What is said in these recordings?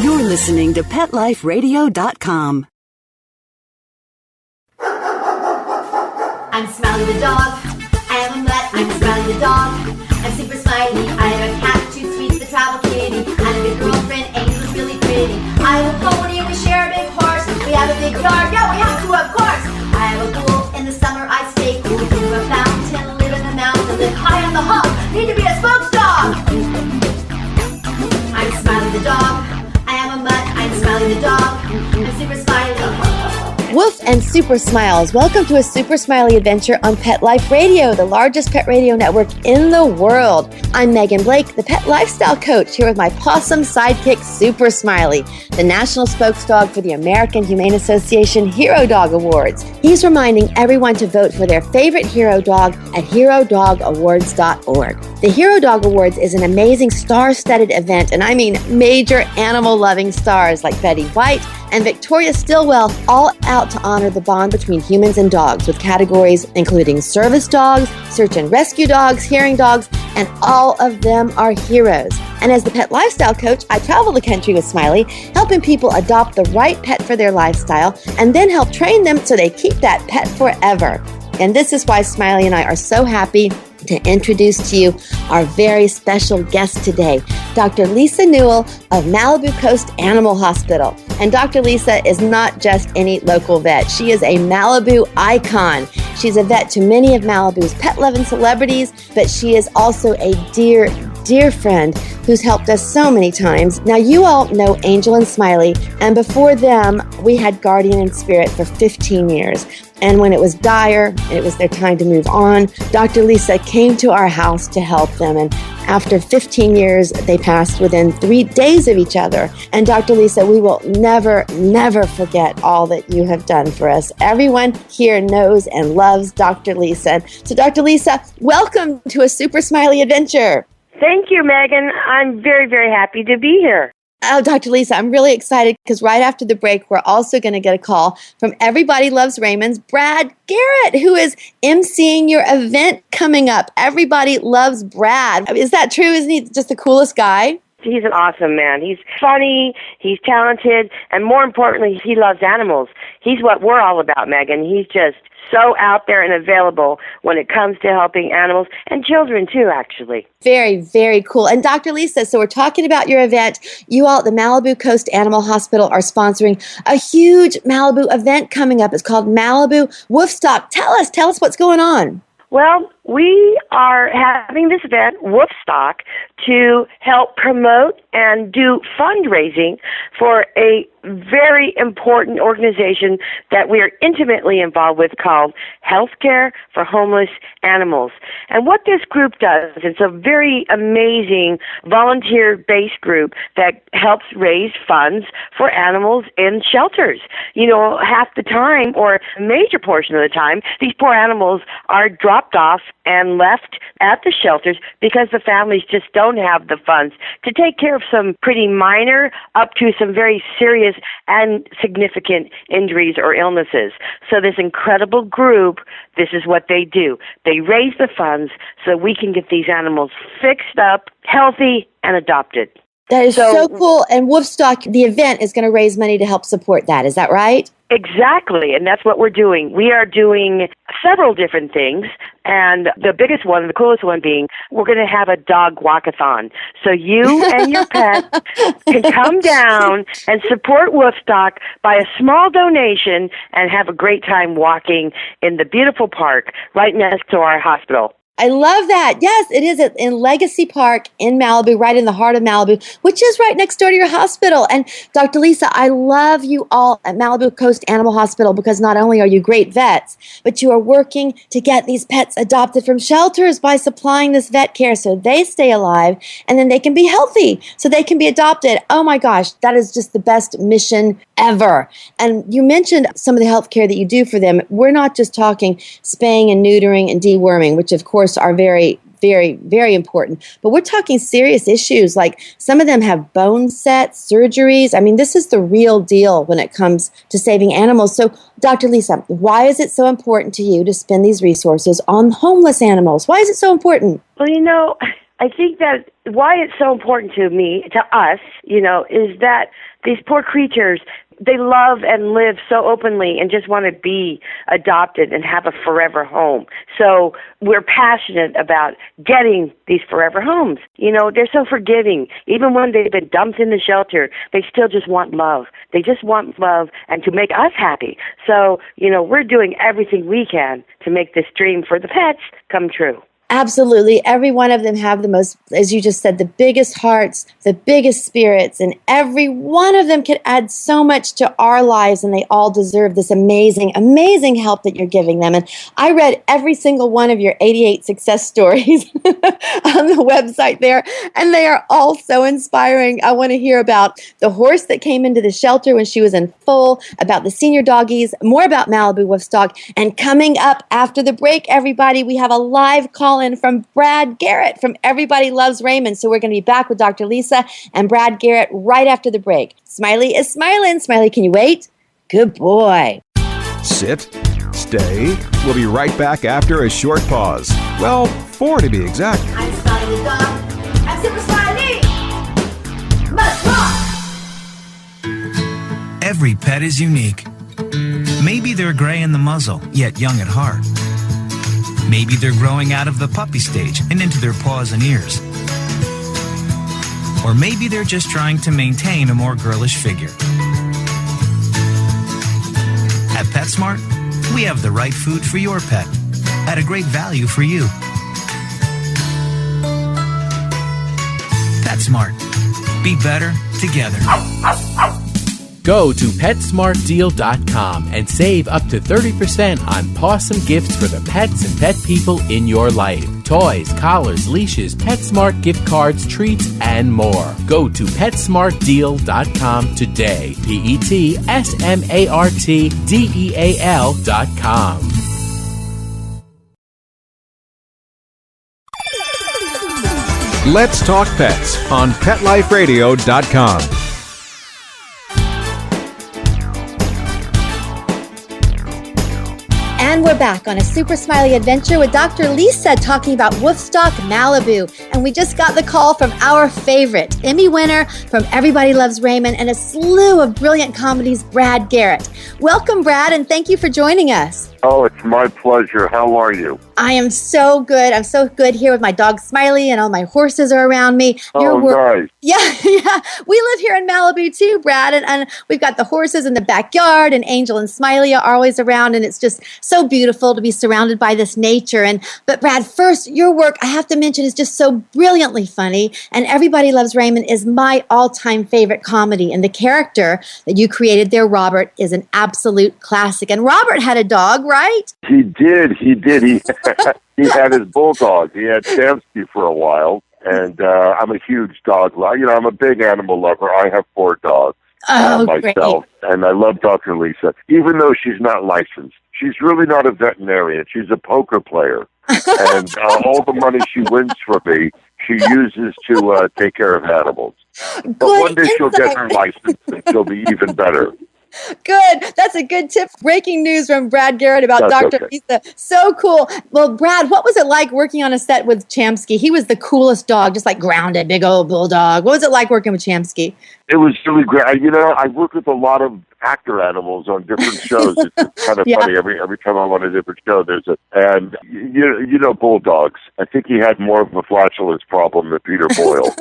You're listening to PetLifeRadio.com. I'm Smiley the dog. I am a mutt. I'm Smiley the dog. I'm super smiley. I have a cat, 2 sweets, the travel kitty. I have a good girlfriend, Angel's really pretty. I have a pony and we share a big horse. We have a big yard. Yeah, we have to, of course. I have a pool. In the summer I stay cool. To a fountain, live in the mountains, live high on the hog. Need to be a spokes dog. I'm Smiley the dog. I am a mutt. I'm Smiley the dog. I'm super smiley. Woof and Super Smiles. Welcome to a Super Smiley adventure on Pet Life Radio, the largest pet radio network in the world. I'm Megan Blake, the pet lifestyle coach, here with my possum sidekick, Super Smiley, the national spokesdog for the American Humane Association Hero Dog Awards. He's reminding everyone to vote for their favorite hero dog at HeroDogAwards.org. The Hero Dog Awards is an amazing star-studded event, and I mean major animal-loving stars like Betty White and Victoria Stilwell, all out to honor the bond between humans and dogs, with categories including service dogs, search and rescue dogs, hearing dogs, and all of them are heroes. And as the pet lifestyle coach, I travel the country with Smiley, helping people adopt the right pet for their lifestyle and then help train them so they keep that pet forever. And this is why Smiley and I are so happy to introduce to you our very special guest today, Dr. Lisa Newell of Malibu Coast Animal Hospital. And Dr. Lisa is not just any local vet. She is a Malibu icon. She's a vet to many of Malibu's pet-loving celebrities, but she is also a dear friend who's helped us so many times. Now, you all know Angel and Smiley, and before them, we had Guardian and Spirit for 15 years. And when it was dire and it was their time to move on, Dr. Lisa came to our house to help them. And after 15 years, they passed within 3 days of each other. And Dr. Lisa, we will never forget all that you have done for us. Everyone here knows and loves Dr. Lisa. So Dr. Lisa, welcome to a Super Smiley adventure. Thank you, Megan. I'm very, very happy to be here. Oh, Dr. Lisa, I'm really excited because right after the break, we're also going to get a call from Everybody Loves Raymond's Brad Garrett, who is emceeing your event coming up. Everybody loves Brad. Is that true? Isn't he just the coolest guy? He's an awesome man. He's funny, he's talented, and more importantly, he loves animals. He's what we're all about, Megan. He's just so out there and available when it comes to helping animals and children too, actually. Very, very cool. And Dr. Lisa, so we're talking about your event. You all at the Malibu Coast Animal Hospital are sponsoring a huge Malibu event coming up. It's called Malibu Woofstock. Tell us what's going on. Well, we are having this event, Woofstock, to help promote and do fundraising for a very important organization that we are intimately involved with called Healthcare for Homeless Animals. And what this group does, it's a very amazing volunteer-based group that helps raise funds for animals in shelters. You know, half the time, or a major portion of the time, these poor animals are dropped off and left at the shelters because the families just don't have the funds to take care of some pretty minor up to some very serious and significant injuries or illnesses. So this incredible group, this is what they do. They raise the funds so we can get these animals fixed up, healthy, and adopted. That is so cool. And Woofstock, the event, is going to raise money to help support that. Is that right? Exactly, and that's what we're doing. We are doing several different things, and the biggest one, the coolest one being, we're going to have a dog walkathon. So you and your pet can come down and support Woofstock by a small donation and have a great time walking in the beautiful park right next to our hospital. I love that. Yes, it is in Legacy Park in Malibu, right in the heart of Malibu, which is right next door to your hospital. And Dr. Lisa, I love you all at Malibu Coast Animal Hospital because not only are you great vets, but you are working to get these pets adopted from shelters by supplying this vet care so they stay alive and then they can be healthy so they can be adopted. Oh my gosh, that is just the best mission ever. And you mentioned some of the health care that you do for them. We're not just talking spaying and neutering and deworming, which of course are very, very, very important. But we're talking serious issues like some of them have bone sets, surgeries. I mean, this is the real deal when it comes to saving animals. So, Dr. Lisa, why is it so important to you to spend these resources on homeless animals? Why is it so important? Well, you know, I think that why it's so important to me, to us, is that these poor creatures, they love and live so openly and just want to be adopted and have a forever home. So we're passionate about getting these forever homes. They're so forgiving. Even when they've been dumped in the shelter, they still just want love. They just want love and to make us happy. So, we're doing everything we can to make this dream for the pets come true. Absolutely. Every one of them have the most, as you just said, the biggest hearts, the biggest spirits, and every one of them can add so much to our lives, and they all deserve this amazing, amazing help that you're giving them. And I read every single one of your 88 success stories on the website there, and they are all so inspiring. I want to hear about the horse that came into the shelter when she was in full, about the senior doggies, more about Malibu Woofstock, and coming up after the break, everybody, we have a live call in from Brad Garrett from Everybody Loves Raymond. So we're going to be back with Dr. Lisa and Brad Garrett right after the break. Smiley is smiling. Smiley, can you wait? Good boy. Sit. Stay. We'll be right back after a short pause. Well, 4 to be exact. I'm Smiley the dog. I'm Super Smiley. Let's rock! Every pet is unique. Maybe they're gray in the muzzle, yet young at heart. Maybe they're growing out of the puppy stage and into their paws and ears. Or maybe they're just trying to maintain a more girlish figure. At PetSmart, we have the right food for your pet at a great value for you. PetSmart. Be better together. Go to PetSmartDeal.com and save up to 30% on awesome gifts for the pets and pet people in your life. Toys, collars, leashes, PetSmart gift cards, treats, and more. Go to PetSmartDeal.com today. PetSmartDeal.com. Let's Talk Pets on PetLifeRadio.com. And we're back on a Super Smiley adventure with Dr. Lisa talking about Woofstock Malibu. And we just got the call from our favorite, Emmy winner from Everybody Loves Raymond and a slew of brilliant comedies, Brad Garrett. Welcome, Brad, and thank you for joining us. Oh, it's my pleasure. How are you? I am so good. I'm so good here with my dog Smiley, and all my horses are around me. Nice. Yeah. We live here in Malibu too, Brad, and we've got the horses in the backyard, and Angel and Smiley are always around, and it's just so beautiful to be surrounded by this nature. But Brad, first, your work, I have to mention, is just so brilliantly funny, and Everybody Loves Raymond is my all-time favorite comedy, and the character that you created there, Robert, is an absolute classic. And Robert had a dog, right? He did. He had his bulldog. He had Samsky for a while, and I'm a huge dog lover. I'm a big animal lover. I have 4 dogs myself, and I love Dr. Lisa. Even though she's not licensed, she's really not a veterinarian. She's a poker player, and all the money she wins from me, she uses to take care of animals. But one day she'll get her license, and she'll be even better. Good. That's a good tip. Breaking news from Brad Garrett about Dr. Lisa. So cool. Well, Brad, what was it like working on a set with Chamsky? He was the coolest dog, just like grounded, big old bulldog. What was it like working with Chamsky? It was really great. I work with a lot of actor animals on different shows. It's kind of funny. Every time I'm on a different show, there's and bulldogs. I think he had more of a flatulence problem than Peter Boyle,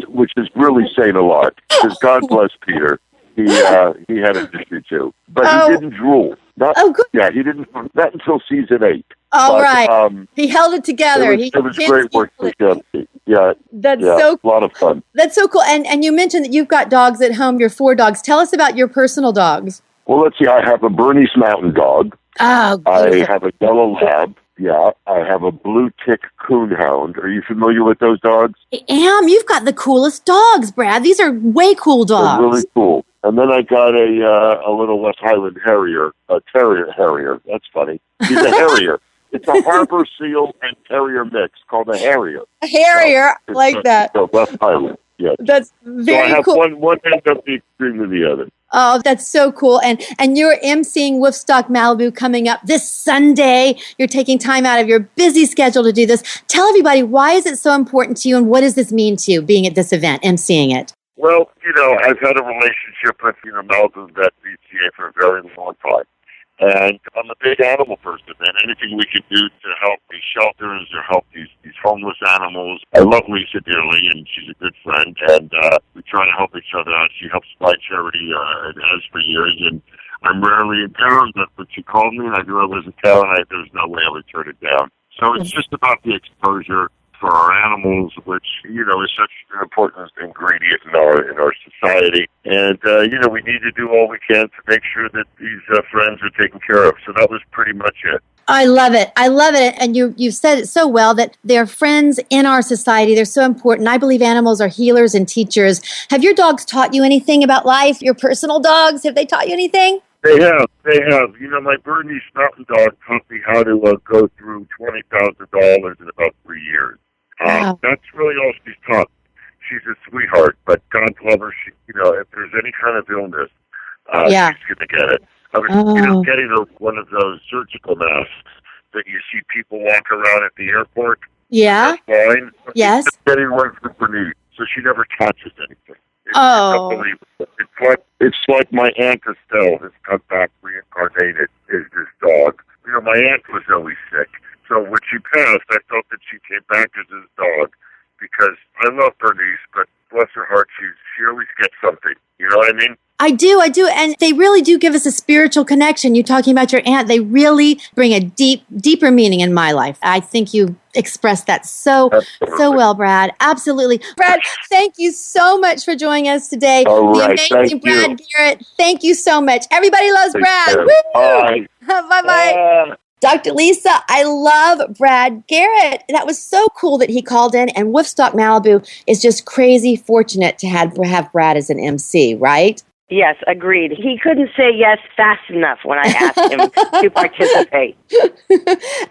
which is really saying a lot. Because God bless Peter. He had an issue too, but he didn't drool. Good. Yeah, he didn't. Not until season 8. Right. He held it together. It was great work with Chelsea. Yeah, so a lot of fun. That's so cool. And you mentioned that you've got dogs at home. Your 4 dogs. Tell us about your personal dogs. Well, let's see. I have a Bernese Mountain Dog. Oh, I have a yellow lab. Yeah, I have a blue tick coonhound. Are you familiar with those dogs? I am. You've got the coolest dogs, Brad. These are way cool dogs. They're really cool. And then I got a little West Highland Harrier, a Terrier Harrier. That's funny. He's a Harrier. It's a Harbor Seal and Terrier mix called a Harrier. A Harrier, like that. So West Highland. Yes. That's So I very have cool. one ends up the extreme of the other. Oh, that's so cool. And you're emceeing Woofstock Malibu coming up this Sunday. You're taking time out of your busy schedule to do this. Tell everybody, why is it so important to you, and what does this mean to you, being at this event, emceeing it? Well, I've had a relationship with, Malibu Vet VCA for a very long time. And I'm a big animal person, and anything we can do to help these shelters or help these homeless animals. I love Lisa dearly, and she's a good friend, and we try to help each other out. She helps my charity, and has for years, and I'm rarely in town, but when she called me and I knew I was in town, there's no way I would turn it down. So it's just about the exposure for our animals, which, is such an important ingredient in our society. And, we need to do all we can to make sure that these friends are taken care of. So that was pretty much it. I love it. I love it. And you've said it so well that they're friends in our society. They're so important. I believe animals are healers and teachers. Have your dogs taught you anything about life? Your personal dogs, have they taught you anything? They have. My Bernese mountain dog taught me how to go through $20,000 in about 3 years. Wow. That's really all she's taught. She's a sweetheart, but God love her. She, if there's any kind of illness, she's going to get it. I was getting her one of those surgical masks that you see people walk around at the airport. Yeah. Fine. Yes. She's getting one for Bernice, so she never touches anything. It's unbelievable. It's like my Aunt Estelle has come back reincarnated as this dog. My aunt was always sick. So when she passed, I felt that she came back as his dog because I love Bernice, but bless her heart, she always gets something. You know what I mean? I do. And they really do give us a spiritual connection. You talking about your aunt, they really bring a deeper meaning in my life. I think you expressed that so well, Brad. Absolutely. Brad, thank you so much for joining us today. The amazing Brad Garrett. Thank you so much. Everybody loves Brad. Woo! Bye. Bye-bye. Dr. Lisa, I love Brad Garrett. That was so cool that he called in, and Woofstock Malibu is just crazy fortunate to have Brad as an MC, right? Yes, agreed. He couldn't say yes fast enough when I asked him to participate.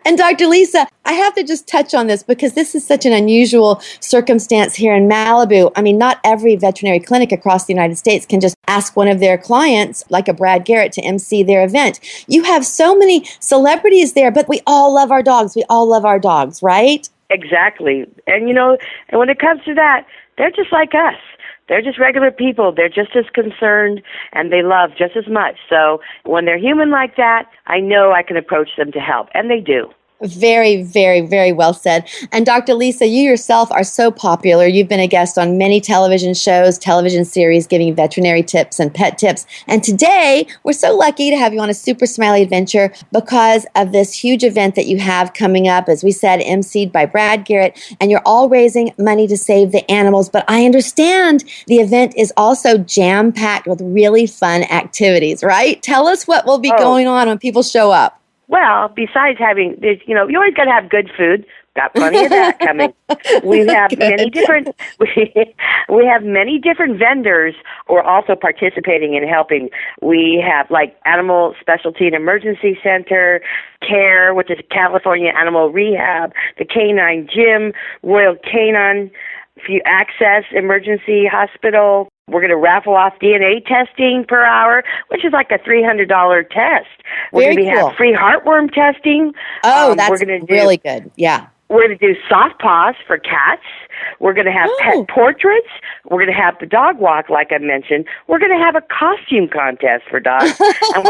And Dr. Lisa, I have to just touch on this because this is such an unusual circumstance here in Malibu. I mean, not every veterinary clinic across the United States can just ask one of their clients, like a Brad Garrett, to MC their event. You have so many celebrities there, but we all love our dogs. We all love our dogs, right? Exactly. And, and when it comes to that, they're just like us. They're just regular people. They're just as concerned, and they love just as much. So when they're human like that, I know I can approach them to help, and they do. Very, very, very well said. And Dr. Lisa, you yourself are so popular. You've been a guest on many television shows, television series, giving veterinary tips and pet tips. And today, we're so lucky to have you on a Super Smiley adventure because of this huge event that you have coming up, as we said, emceed by Brad Garrett, and you're all raising money to save the animals. But I understand the event is also jam-packed with really fun activities, right? Tell us what will be going on when people show up. Well, besides having this, you always got to have good food. Got plenty of that coming. We have many different. We have many different vendors who are also participating and helping. We have like Animal Specialty and Emergency Center, CARE, which is California Animal Rehab, the Canine Gym, Royal Canine Access Emergency Hospital. We're going to raffle off DNA testing per hour, which is like a $300 test. We're going to have free heartworm testing. That's really good. Yeah. We're going to do soft paws for cats. We're going to have pet portraits. We're going to have the dog walk, like I mentioned. We're going to have a costume contest for dogs. And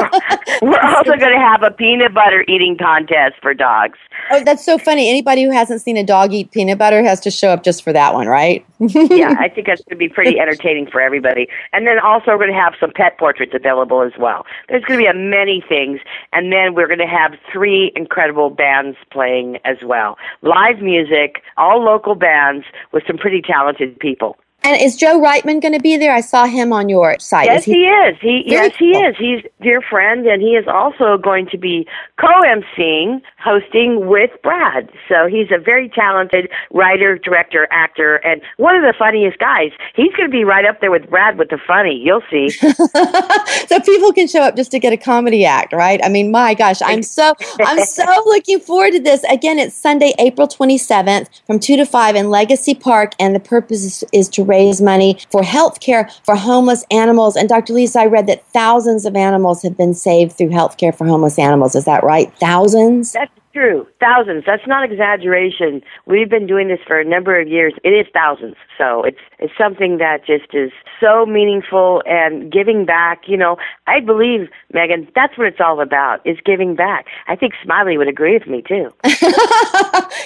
we're also going to have a peanut butter eating contest for dogs. Oh, that's so funny. Anybody who hasn't seen a dog eat peanut butter has to show up just for that one, right? Yeah, I think that's going to be pretty entertaining for everybody. And then also we're going to have some pet portraits available as well. There's going to be many things. And then we're going to have 3 incredible bands playing as well. Live music, all local bands with some pretty talented people. And is Joe Reitman going to be there? I saw him on your site. Yes, he is. He is. He's a dear friend, and he is also going to be co-emceeing, hosting with Brad. So he's a very talented writer, director, actor, and one of the funniest guys. He's going to be right up there with Brad with the funny. You'll see. So people can show up just to get a comedy act, right? I mean, my gosh, I'm so looking forward to this. Again, it's Sunday, April 27th from 2 to 5 in Legacy Park, and the purpose is to raise raise money for health care for homeless animals. And Dr. Lisa, I read that thousands of animals have been saved through health care for homeless animals. Is that right? Thousands? That's true. Thousands. That's not exaggeration. We've been doing this for a number of years. It is thousands. So it's something that just is so meaningful and giving back. You know, I believe, Megan, that's what it's all about, is giving back. I think Smiley would agree with me, too.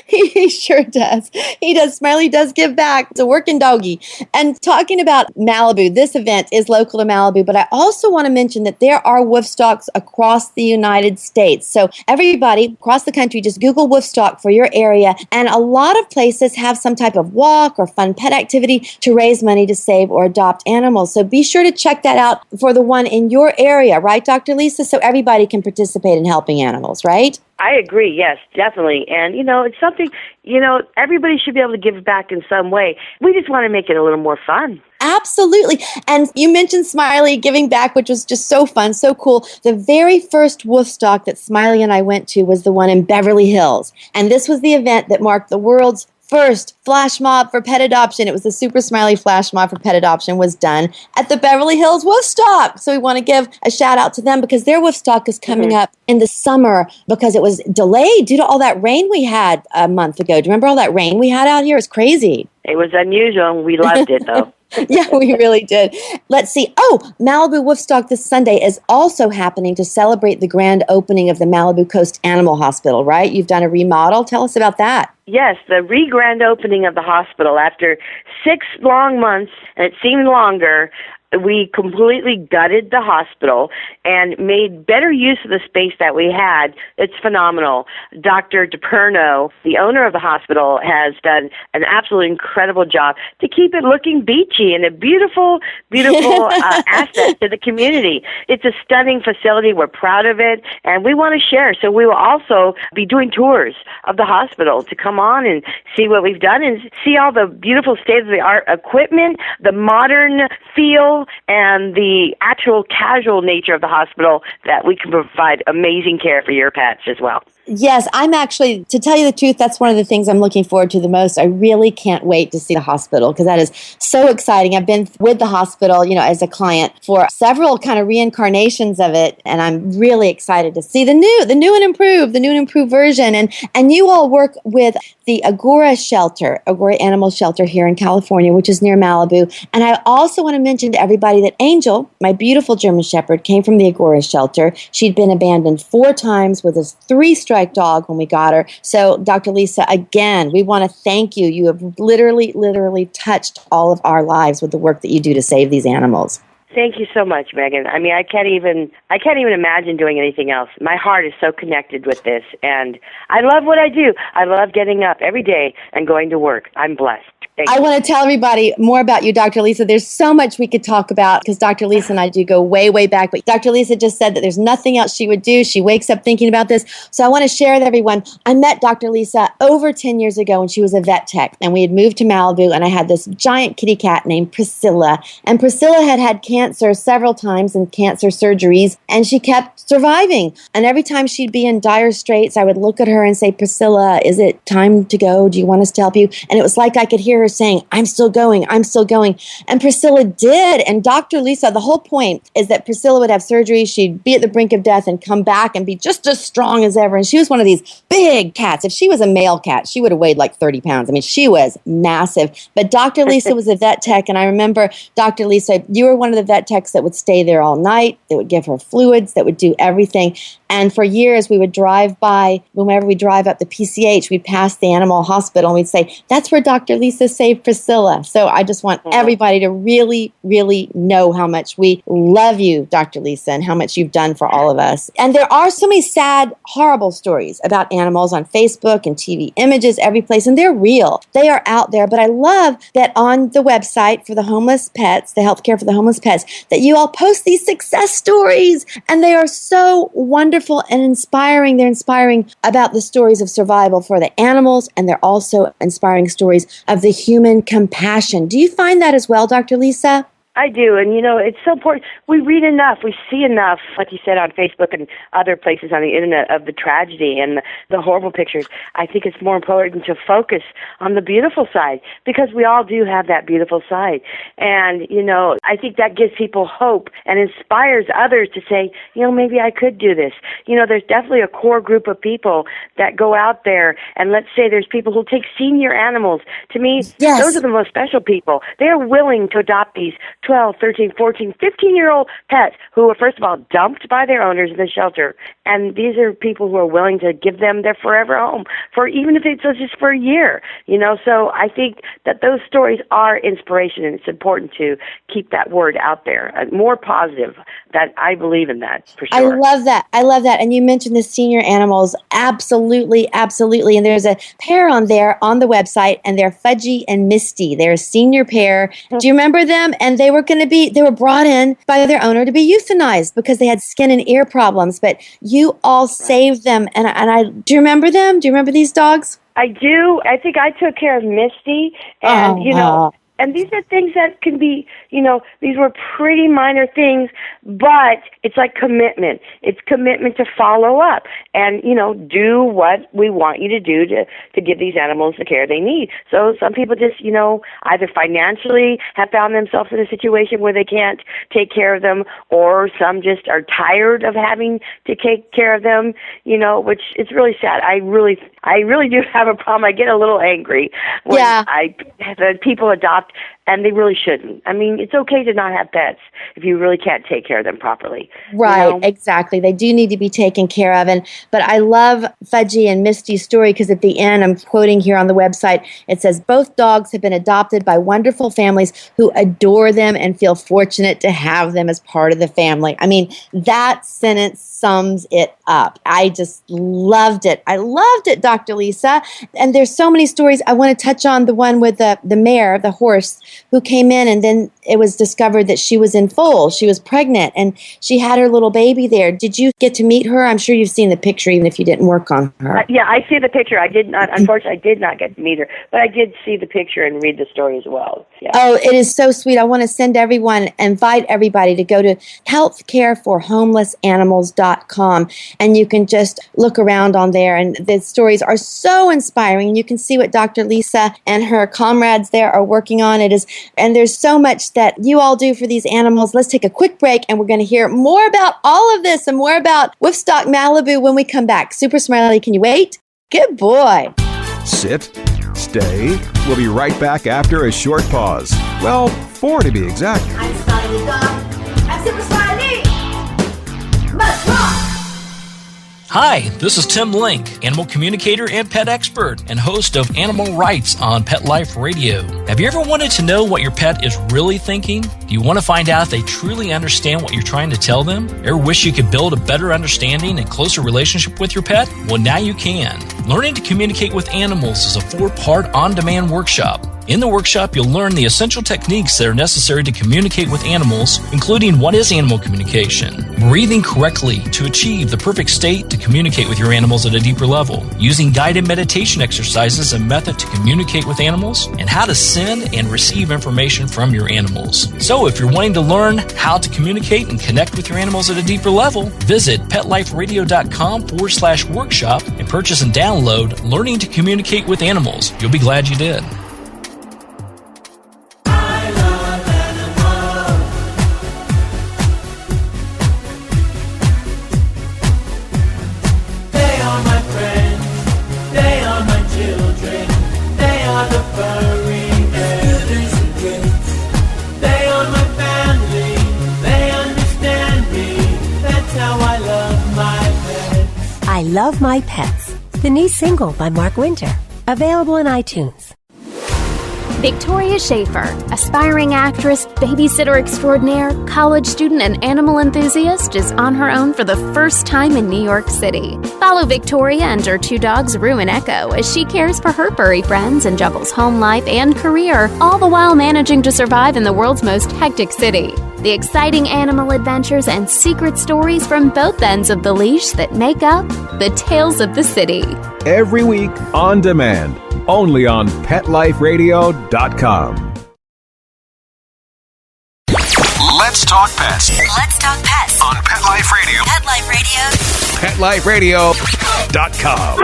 He sure does. He does. Smiley does give back. It's a working doggy. And talking about Malibu, this event is local to Malibu, but I also want to mention that there are Woofstocks across the United States. So everybody across the country, just Google Woofstock for your area. And a lot of places have some type of walk or fun pet activity to raise money to save or adopt animals. So be sure to check that out for the one in your area, right, Dr. Lisa? So everybody can participate in helping animals, right? I agree, yes, definitely. And, you know, it's something, you know, everybody should be able to give back in some way. We just want to make it a little more fun. Absolutely. And you mentioned Smiley giving back, which was just so fun, so cool. The very first Woofstock that Smiley and I went to was the one in Beverly Hills. And this was the event that marked the world's first flash mob for pet adoption. It was the Super Smiley flash mob for pet adoption was done at the Beverly Hills Woofstock. So we want to give a shout out to them because their Woofstock is coming up in the summer because it was delayed due to all that rain we had a month ago. Do you remember all that rain we had out here? It was crazy. It was unusual. We loved it, though. Yeah, we really did. Let's see. Oh, Malibu Woofstock this Sunday is also happening to celebrate the grand opening of the Malibu Coast Animal Hospital, right? You've done a remodel. Tell us about that. Yes, the re-grand opening of the hospital after 6 long months, and it seemed longer. We completely gutted the hospital and made better use of the space that we had. It's phenomenal. Dr. DePerno, the owner of the hospital, has done an absolutely incredible job to keep it looking beachy and a beautiful, beautiful asset to the community. It's a stunning facility. We're proud of it, and we want to share. So we will also be doing tours of the hospital to come on and see what we've done and see all the beautiful state-of-the-art equipment, the modern feel, and the actual casual nature of the hospital that we can provide amazing care for your pets as well. Yes, I'm actually, to tell you the truth, that's one of the things I'm looking forward to the most. I really can't wait to see the hospital because that is so exciting. I've been with the hospital, you know, as a client for several kind of reincarnations of it, and I'm really excited to see the new and improved version. And you all work with the Agora Animal Shelter here in California, which is near Malibu. And I also want to mention to everybody that Angel, my beautiful German Shepherd, came from the Agora Shelter. She'd been abandoned 4 times with a 3-strike dog when we got her. So, Dr. Lisa, again, we want to thank you. You have literally touched all of our lives with the work that you do to save these animals. Thank you so much, Megan. I mean, I can't even imagine doing anything else. My heart is so connected with this, and I love what I do. I love getting up every day and going to work. I'm blessed. I want to tell everybody more about you, Dr. Lisa. There's so much we could talk about because Dr. Lisa and I do go way, way back. But Dr. Lisa just said that there's nothing else she would do. She wakes up thinking about this. So I want to share with everyone. I met Dr. Lisa over 10 years ago when she was a vet tech. And we had moved to Malibu. And I had this giant kitty cat named Priscilla. And Priscilla had had cancer several times and cancer surgeries. And she kept surviving. And every time she'd be in dire straits, I would look at her and say, Priscilla, is it time to go? Do you want us to help you? And it was like I could hear her saying, I'm still going. And Priscilla did. And Dr. Lisa, the whole point is that Priscilla would have surgery. She'd be at the brink of death and come back and be just as strong as ever. And she was one of these big cats. If she was a male cat, she would have weighed like 30 pounds. I mean, she was massive. But Dr. Lisa was a vet tech. And I remember, Dr. Lisa, you were one of the vet techs that would stay there all night. That would give her fluids, that would do everything. And for years, we would drive by, whenever we drive up the PCH, we'd pass the animal hospital and we'd say, that's where Dr. Lisa saved Priscilla. So I just want everybody to really, really know how much we love you, Dr. Lisa, and how much you've done for all of us. And there are so many sad, horrible stories about animals on Facebook and TV images, every place, and they're real. They are out there. But I love that on the website for the homeless pets, the healthcare for the homeless pets, that you all post these success stories. And they are so wonderful and inspiring. They're inspiring about the stories of survival for the animals, and they're also inspiring stories of the human compassion. Do you find that as well, Dr. Lisa? I do, and it's so important. We read enough, we see enough, like you said, on Facebook and other places on the internet, of the tragedy and the horrible pictures. I think it's more important to focus on the beautiful side, because we all do have that beautiful side. And, I think that gives people hope and inspires others to say, maybe I could do this. There's definitely a core group of people that go out there, and let's say there's people who take senior animals. To me, Yes. Those are the most special people. They're willing to adopt these 12, 13, 14, 15-year-old pets who were, first of all, dumped by their owners in the shelter. And these are people who are willing to give them their forever home, for even if it's just for a year. So I think that those stories are inspiration, and it's important to keep that word out there, more positive. That I believe in that, for sure. I love that. And you mentioned the senior animals. Absolutely, absolutely. And there's a pair on there on the website, and they're Fudgy and Misty. They're a senior pair. Do you remember them? And they were brought in by their owner to be euthanized because they had skin and ear problems. But you all saved them. And do you remember them? Do you remember these dogs? I do. I think I took care of Misty, and and these are things that can be, these were pretty minor things, but it's like commitment. It's commitment to follow up and, do what we want you to do to give these animals the care they need. So some people just, either financially have found themselves in a situation where they can't take care of them, or some just are tired of having to take care of them, which it's really sad. I really do have a problem. I get a little angry when people adopt, and they really shouldn't. I mean, it's okay to not have pets if you really can't take care of them properly. Right, exactly. They do need to be taken care of. But I love Fudgy and Misty's story, because at the end, I'm quoting here on the website, it says, both dogs have been adopted by wonderful families who adore them and feel fortunate to have them as part of the family. I mean, that sentence sums it up. I just loved it. I loved it, Dr. Lisa. And there's so many stories. I want to touch on the one with the mare, the horse, who came in, and then it was discovered that she was in foal. She was pregnant, and she had her little baby there. Did you get to meet her? I'm sure you've seen the picture, even if you didn't work on her. Yeah, I see the picture. I did not, unfortunately, I did not get to meet her, but I did see the picture and read the story as well. Yeah. Oh, it is so sweet. I want to invite everybody to go to healthcareforhomelessanimals.com, and you can just look around on there, and the stories are so inspiring. You can see what Dr. Lisa and her comrades there are working on. And there's so much that you all do for these animals. Let's take a quick break, and we're going to hear more about all of this and more about Woofstock Malibu when we come back. Super Smiley, can you wait? Good boy. Sit, stay. We'll be right back after a short pause. Well, 4 to be exact. I'm Smiley the dog. I'm Super Smiley. Let's rock! Hi, this is Tim Link, animal communicator and pet expert and host of Animal Rights on Pet Life Radio. Have you ever wanted to know what your pet is really thinking? Do you want to find out if they truly understand what you're trying to tell them? Ever wish you could build a better understanding and closer relationship with your pet? Well, now you can. Learning to communicate with animals is a 4-part on-demand workshop. In the workshop, you'll learn the essential techniques that are necessary to communicate with animals, including what is animal communication, breathing correctly to achieve the perfect state to communicate with your animals at a deeper level, using guided meditation exercises and method to communicate with animals, and how to send and receive information from your animals. So if you're wanting to learn how to communicate and connect with your animals at a deeper level, visit petliferadio.com/workshop and purchase and download Learning to Communicate with Animals. You'll be glad you did. I Love My Pets, the new single by Mark Winter, available in iTunes. Victoria Schaefer, aspiring actress, babysitter extraordinaire, college student, and animal enthusiast, is on her own for the first time in New York City. Follow Victoria and her 2 dogs, Rue and Echo, as she cares for her furry friends and juggles home life and career, all the while managing to survive in the world's most hectic city. The exciting animal adventures and secret stories from both ends of the leash that make up the Tales of the City. Every week on demand, only on PetLifeRadio.com. Let's Talk Pets. Let's Talk Pets. On Pet Life Radio. Pet Life PetLifeRadio.com.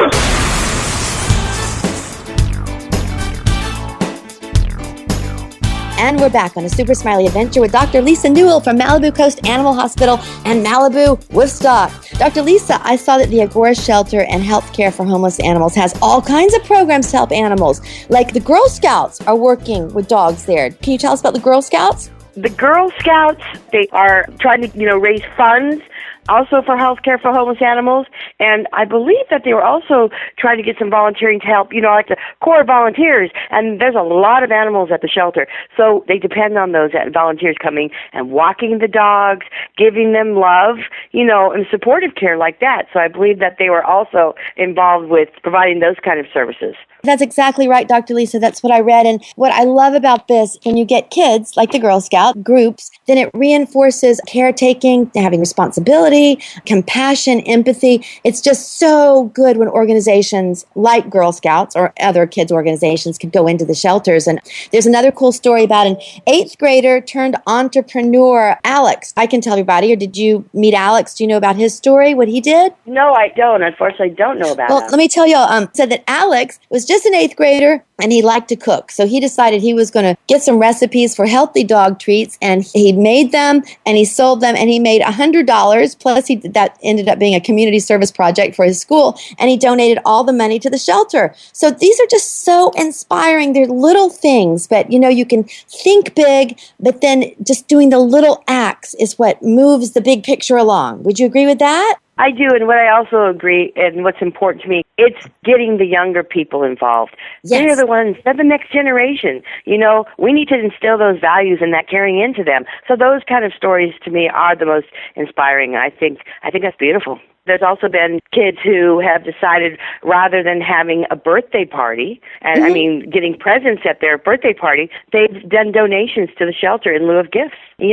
And we're back on a Super Smiley adventure with Dr. Lisa Newell from Malibu Coast Animal Hospital and Malibu Woofstock. Dr. Lisa, I saw that the Agora Shelter and Health Care for Homeless Animals has all kinds of programs to help animals. Like the Girl Scouts are working with dogs there. Can you tell us about the Girl Scouts? The Girl Scouts, they are trying to, raise funds also for health care for homeless animals. And I believe that they were also trying to get some volunteering to help, like the core volunteers. And there's a lot of animals at the shelter. So they depend on those volunteers coming and walking the dogs, giving them love, and supportive care like that. So I believe that they were also involved with providing those kind of services. That's exactly right, Dr. Lisa. That's what I read. And what I love about this, when you get kids like the Girl Scout groups, then it reinforces caretaking, having responsibility, compassion, empathy. It's just so good when organizations like Girl Scouts or other kids organizations can go into the shelters. And there's another cool story about an 8th grader turned entrepreneur, Alex. I can tell everybody, or did you meet Alex? Do you know about his story, what he did? No, I don't. Unfortunately, I don't know about Well, let me tell you, said that Alex was just an 8th grader and he liked to cook. So he decided he was going to get some recipes for healthy dog treats, and he made them and he sold them, and he made $100. Plus, that ended up being a community service project for his school, and he donated all the money to the shelter. So these are just so inspiring. They're little things, but you can think big, but then just doing the little acts is what moves the big picture along. Would you agree with that? I do, and what I also agree, and what's important to me, it's getting the younger people involved. Yes. They're the ones, they're the next generation. We need to instill those values and that carrying into them. So those kind of stories, to me, are the most inspiring. I think that's beautiful. There's also been kids who have decided, rather than having a birthday party, and getting presents at their birthday party, they've done donations to the shelter in lieu of gifts. When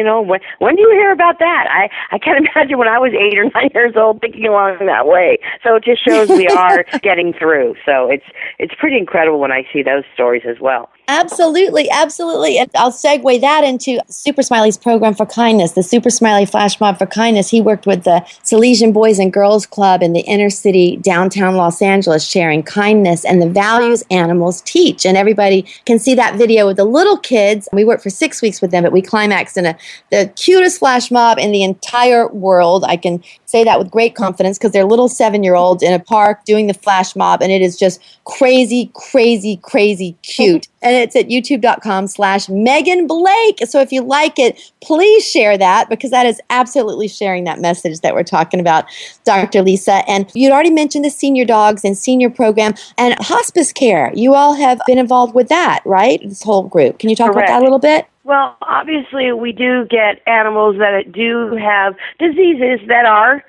do you hear about that? I can't imagine when I was 8 or 9 years old thinking along that way. So it just shows we are getting through. So it's pretty incredible when I see those stories as well. Absolutely, absolutely. And I'll segue that into Super Smiley's program for kindness, the Super Smiley Flash Mob for Kindness. He worked with the Salesian Boys and Girls Club in the inner city downtown Los Angeles, sharing kindness and the values animals teach. And everybody can see that video with the little kids. We worked for 6 weeks with them, but we climaxed in the cutest flash mob in the entire world. I can say that with great confidence because they're little 7-year-olds in a park doing the flash mob, and it is just crazy, crazy, crazy cute. And it's at youtube.com/Megan Blake. So if you like it, please share that, because that is absolutely sharing that message that we're talking about, Dr. Lisa. And you'd already mentioned the senior dogs and senior program and hospice care. You all have been involved with that, right? This whole group. Can you talk about that a little bit? Well, obviously, we do get animals that do have diseases that are,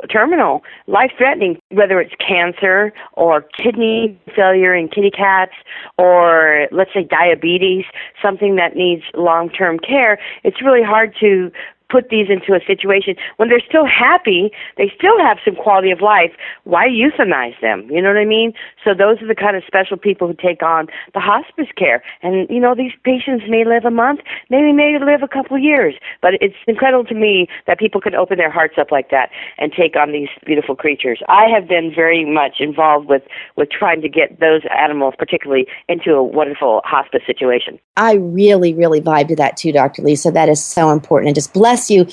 terminal, life-threatening, whether it's cancer or kidney failure in kitty cats, or let's say diabetes, something that needs long-term care. It's really hard to put these into a situation when they're still happy, they still have some quality of life. Why euthanize them? You know what I mean? So those are the kind of special people who take on the hospice care. And, these patients may live a month, maybe may live a couple of years. But it's incredible to me that people can open their hearts up like that and take on these beautiful creatures. I have been very much involved with trying to get those animals, particularly, into a wonderful hospice situation. I really, really vibe to that too, Dr. Lisa. That is so important. And just bless you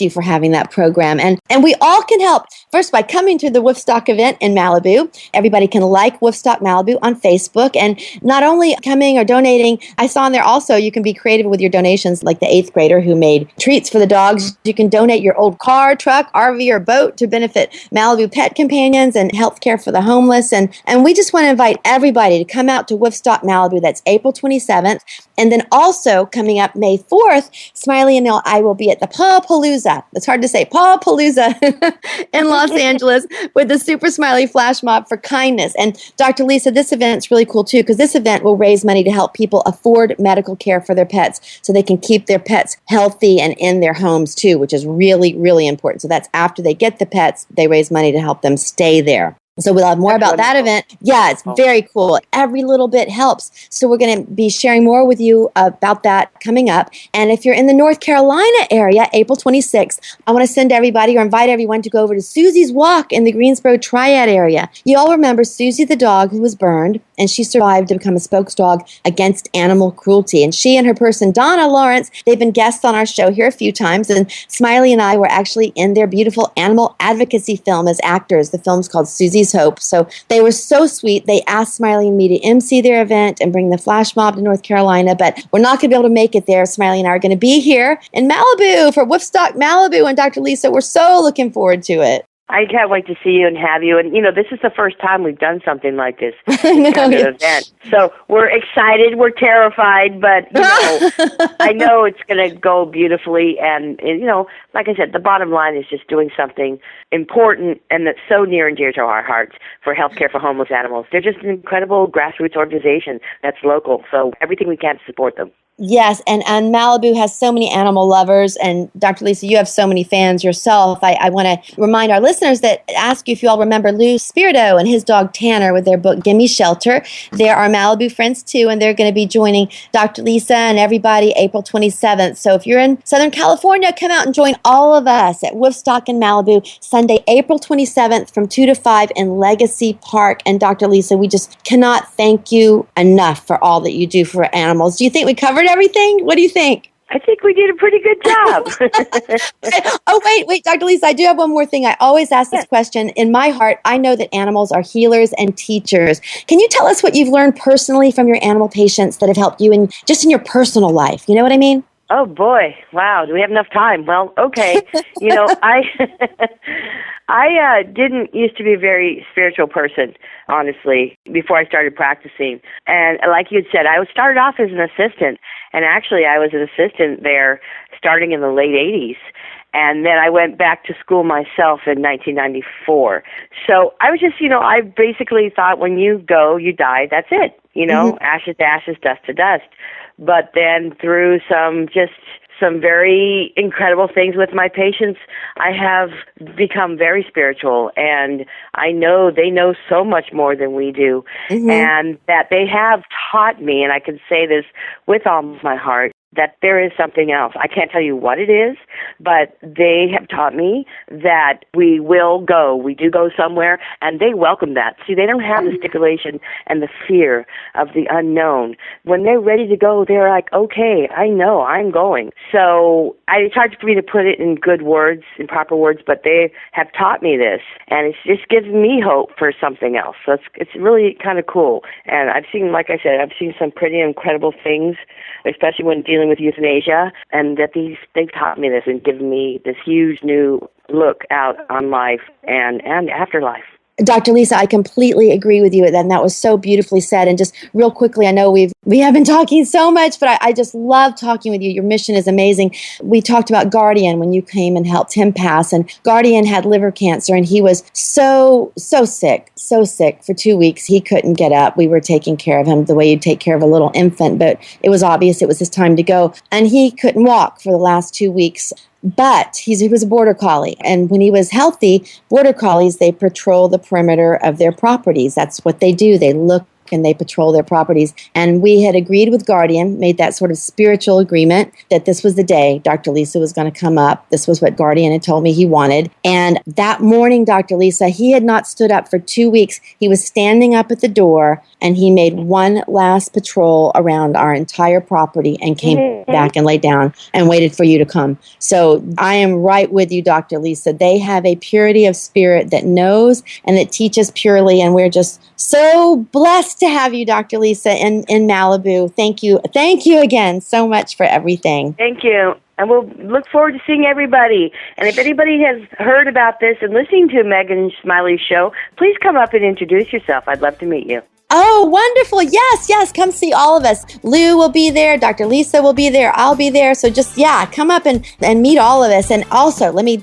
for having that program. And we all can help. First, by coming to the Woofstock event in Malibu. Everybody can like Woofstock Malibu on Facebook. And not only coming or donating, I saw in there also you can be creative with your donations, like the 8th grader who made treats for the dogs. You can donate your old car, truck, RV, or boat to benefit Malibu Pet Companions and health care for the homeless. And we just want to invite everybody to come out to Woofstock Malibu. That's April 27th. And then also coming up May 4th, Smiley and I will be at the Pawpalooza. It's hard to say, Pawpalooza in Los Angeles with the Super Smiley Flash Mob for Kindness. And Dr. Lisa, this event's really cool too, because this event will raise money to help people afford medical care for their pets so they can keep their pets healthy and in their homes too, which is really, really important. So that's after they get the pets, they raise money to help them stay there. So we'll have more about that event. Yeah, it's very cool. Every little bit helps. So we're going to be sharing more with you about that coming up. And if you're in the North Carolina area, April 26th, I want to send everybody or invite everyone to go over to Susie's Walk in the Greensboro Triad area. You all remember Susie the dog who was burned, and she survived to become a spokes dog against animal cruelty. And she and her person, Donna Lawrence, they've been guests on our show here a few times. And Smiley and I were actually in their beautiful animal advocacy film as actors. The film's called Susie's Hope. So they were so sweet. They asked Smiley and me to MC their event and bring the flash mob to North Carolina, but we're not going to be able to make it there. Smiley and I are going to be here in Malibu for Woofstock Malibu. And Dr. Lisa, we're so looking forward to it. I can't wait to see you and have you. And, this is the first time we've done something like this kind of event. So we're excited. We're terrified. But, I know it's going to go beautifully. And, like I said, the bottom line is just doing something important and that's so near and dear to our hearts for healthcare for homeless animals. They're just an incredible grassroots organization that's local. So everything we can to support them. Yes, and Malibu has so many animal lovers, and Dr. Lisa, you have so many fans yourself. I want to remind our listeners ask you if you all remember Lou Spirito and his dog Tanner with their book Gimme Shelter. They're our Malibu friends too, and they're going to be joining Dr. Lisa and everybody April 27th. So if you're in Southern California, come out and join all of us at Woofstock in Malibu Sunday, April 27th from 2 to 5 in Legacy Park. And Dr. Lisa, we just cannot thank you enough for all that you do for animals. Do you think we covered everything? What do you think? I think we did a pretty good job. Oh, wait, Dr. Lisa, I do have one more thing. I always ask this question. In my heart, I know that animals are healers and teachers. Can you tell us what you've learned personally from your animal patients that have helped you in your personal life? You know what I mean? Oh, boy. Wow. Do we have enough time? Well, okay. I didn't used to be a very spiritual person, honestly, before I started practicing. And like you said, I started off as an assistant. And actually, I was an assistant there starting in the late 80s. And then I went back to school myself in 1994. So I was just, I basically thought when you go, you die, that's it. Ashes to ashes, dust to dust. But then through some very incredible things with my patients, I have become very spiritual, and I know they know so much more than we do, and that they have taught me, and I can say this with all my heart, that there is something else. I can't tell you what it is, but they have taught me that we will go. We do go somewhere, and they welcome that. See, they don't have the stipulation and the fear of the unknown. When they're ready to go, they're like, okay, I know, I'm going. So it's hard for me to put it in good words, in proper words, but they have taught me this, and it just gives me hope for something else. So it's really kind of cool. And I've seen, like I said, some pretty incredible things, especially when dealing with euthanasia, and that they've taught me this and given me this huge new look out on life and afterlife. Dr. Lisa, I completely agree with you, and that was so beautifully said. And just real quickly, I know we have been talking so much, but I just love talking with you. Your mission is amazing. We talked about Guardian when you came and helped him pass, and Guardian had liver cancer, and he was so sick for 2 weeks. He couldn't get up. We were taking care of him the way you take care of a little infant, but it was obvious it was his time to go, and he couldn't walk for the last 2 weeks. But he was a border collie, and when he was healthy, border collies, they patrol the perimeter of their properties. That's what they do. They look and they patrol their properties. And we had agreed with Guardian, made that sort of spiritual agreement that this was the day Dr. Lisa was going to come up. This was what Guardian had told me he wanted. And that morning, Dr. Lisa, he had not stood up for 2 weeks. He was standing up at the door, and he made one last patrol around our entire property and came back and laid down and waited for you to come. So I am right with you, Dr. Lisa. They have a purity of spirit that knows and that teaches purely, and we're just so blessed to have you, Dr. Lisa, in Malibu. Thank you. Thank you again so much for everything. Thank you. And we'll look forward to seeing everybody. And if anybody has heard about this and listening to Meg and Smiley's show, please come up and introduce yourself. I'd love to meet you. Oh, wonderful. Yes. Come see all of us. Lou will be there. Dr. Lisa will be there. I'll be there. So just, come up and meet all of us. And also, I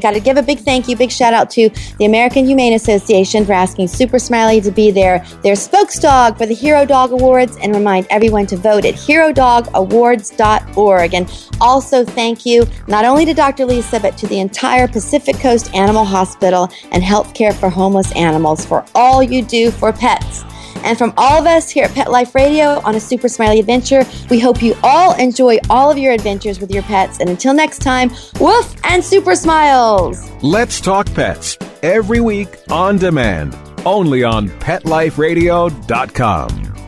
got to give a big thank you, big shout out to the American Humane Association for asking Super Smiley to be their spokesdog for the Hero Dog Awards, and remind everyone to vote at herodogawards.org. And also thank you not only to Dr. Lisa, but to the entire Pacific Coast Animal Hospital and Healthcare for Homeless Animals for all you do for pets. And from all of us here at Pet Life Radio on a Super Smiley adventure, we hope you all enjoy all of your adventures with your pets. And until next time, woof and super smiles. Let's Talk Pets, every week on demand, only on PetLifeRadio.com.